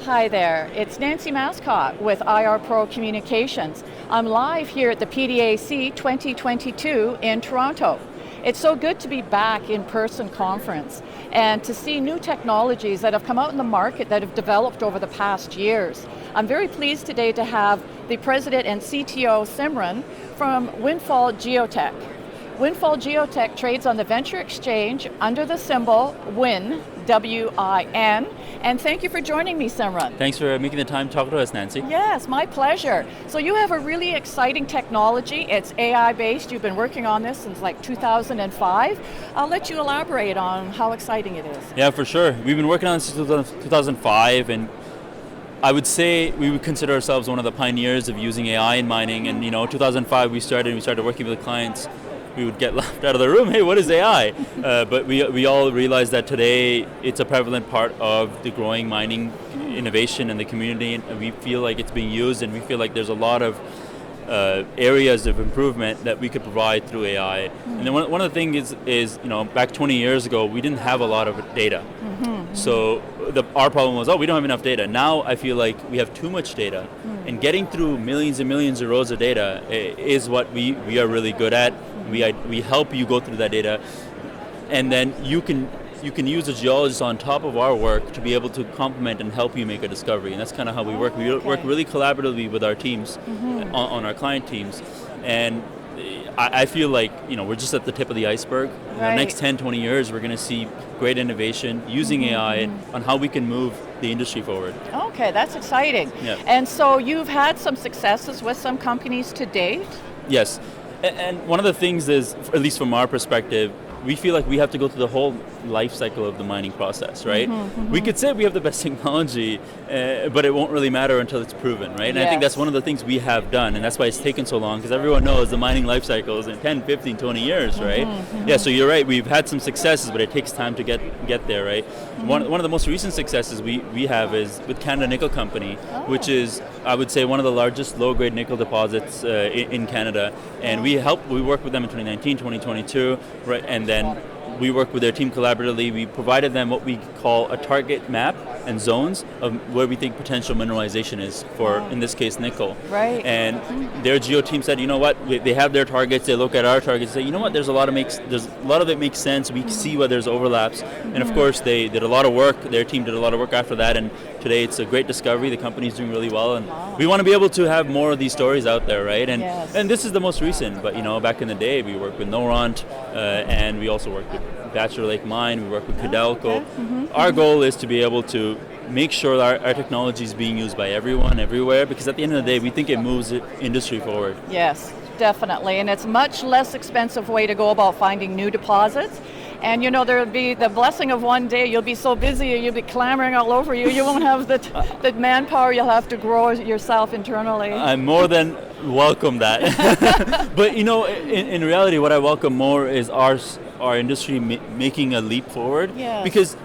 Hi there, it's Nancy Massicotte with IR Pro Communications. I'm live here at the PDAC 2022 in Toronto. It's so good to be back in-person conference and to see new technologies that have come out in the market that have developed over the past years. I'm very pleased today to have the President and CTO Simran from Windfall Geotek. Windfall Geotek trades on the Venture Exchange under the symbol WIN, W-I-N, and thank you for joining me, Simran. Thanks for making the time to talk to us, Nancy. Yes, my pleasure. So you have a really exciting technology. It's AI-based. You've been working on this since like 2005. I'll let you elaborate on how exciting it is. Yeah, for sure. We've been working on this since 2005, and I would say we would consider ourselves one of the pioneers of using AI in mining. And 2005 we started working with clients. We would get laughed out of the room, hey, what is AI? But we all realize that today it's a prevalent part of the growing mining innovation in the community, and we feel like it's being used, and we feel like there's a lot of areas of improvement that we could provide through AI. And then one of the things is back 20 years ago, we didn't have a lot of data. So our problem was, we don't have enough data. Now I feel like we have too much data, and getting through millions and millions of rows of data is what we are really good at. We help you go through that data, and then you can use a geologist on top of our work to be able to complement and help you make a discovery. And that's kind of how we work. We work really collaboratively with our teams, on our client teams, and I feel like we're just at the tip of the iceberg. In the next 10, 20 years, we're going to see great innovation using AI on how we can move the industry forward. Okay, that's exciting. Yeah. And so you've had some successes with some companies to date? Yes, and one of the things is, at least from our perspective, we feel like we have to go through the whole life cycle of the mining process, right? We could say we have the best technology, but it won't really matter until it's proven, right? And I think that's one of the things we have done, and that's why it's taken so long, because everyone knows the mining life cycle is in 10, 15, 20 years, right? Yeah, so you're right, we've had some successes, but it takes time to get there, right? One of the most recent successes we have is with Canada Nickel Company, which is, I would say, one of the largest low-grade nickel deposits in Canada, and we worked with them in 2019, 2022, right? And then we worked with their team collaboratively. We provided them what we call a target map and zones of where we think potential mineralization is for, in this case, nickel. Right. And their geo team said, you know what, they have their targets, they look at our targets, say, you know what, there's a lot of it makes sense, we see where there's overlaps. And of course, they did a lot of work, their team did a lot of work after that, and today it's a great discovery, the company's doing really well, and we want to be able to have more of these stories out there, right? And and this is the most recent, but back in the day, we worked with Noront, and we also worked with Bachelor Lake Mine, we work with Codelco. Our goal is to be able to make sure our technology is being used by everyone, everywhere, because at the end of the day, we think it moves the industry forward. Yes, definitely, and it's a much less expensive way to go about finding new deposits. And there'll be the blessing of one day, you'll be so busy, you'll be clamoring all over you, you won't have the manpower, you'll have to grow yourself internally. I more than welcome that. But in reality, what I welcome more is our industry making a leap forward. Yes. Because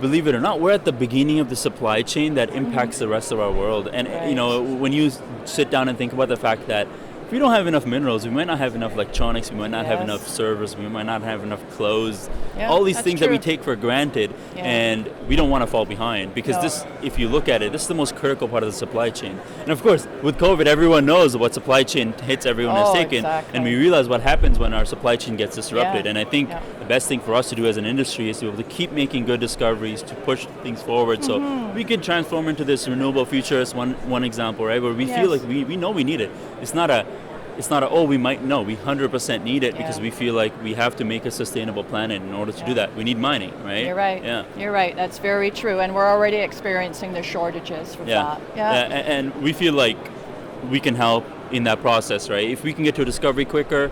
believe it or not, we're at the beginning of the supply chain that impacts the rest of our world. And when you sit down and think about the fact that if we don't have enough minerals, we might not have enough electronics, we might not have enough servers, we might not have enough clothes, all these things that we take for granted, and we don't want to fall behind, because this, if you look at it, this is the most critical part of the supply chain. And of course, with COVID, everyone knows what supply chain hits everyone has taken, and we realize what happens when our supply chain gets disrupted. And I think the best thing for us to do as an industry is to be able to keep making good discoveries, to push things forward, so we could transform into this renewable future as one example, right? Where we feel like we know we need it. It's not a we might know, we 100% need it, because we feel like we have to make a sustainable planet. In order to do that, we need mining, right? You're right. Yeah. You're right, that's very true, and we're already experiencing the shortages for that. And we feel like we can help in that process, right? If we can get to a discovery quicker,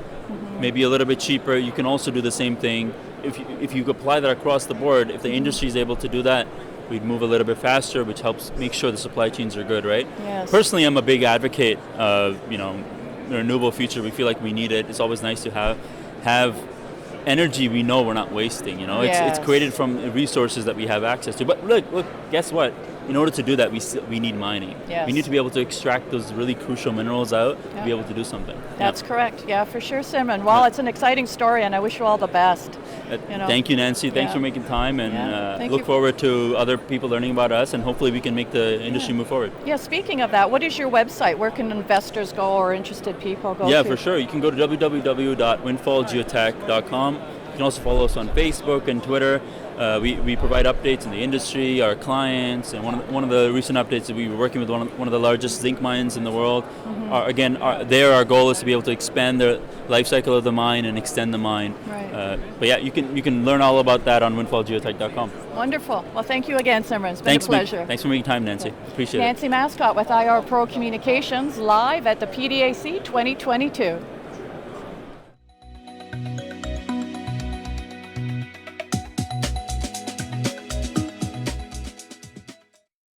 maybe a little bit cheaper, you can also do the same thing. If you apply that across the board, if the industry is able to do that, we'd move a little bit faster, which helps make sure the supply chains are good, right? Yes. Personally, I'm a big advocate of, renewable future. We feel like we need it. It's always nice to have energy we know we're not wasting. It's created from resources that we have access to. But look, guess what? In order to do that, we need mining. Yes. We need to be able to extract those really crucial minerals out to be able to do something. That's correct. Yeah, for sure, Simran. Well, it's an exciting story, and I wish you all the best. Thank you, Nancy. Thanks for making time, and look forward to other people learning about us, and hopefully we can make the industry move forward. Yeah, speaking of that, what is your website? Where can investors go or interested people go to? Yeah, for sure. You can go to www.windfallgeotek.com. You can also follow us on Facebook and Twitter. We provide updates in the industry, our clients, and one of the recent updates that we were working with one of the largest zinc mines in the world. Our goal is to be able to expand the life cycle of the mine and extend the mine. Right. But yeah, you can learn all about that on windfallgeotek.com. Wonderful. Well, thank you again, Simran. It's been a pleasure. Thanks for making time, Nancy. Appreciate it. Nancy Massicotte with IR Pro Communications, live at the PDAC 2022.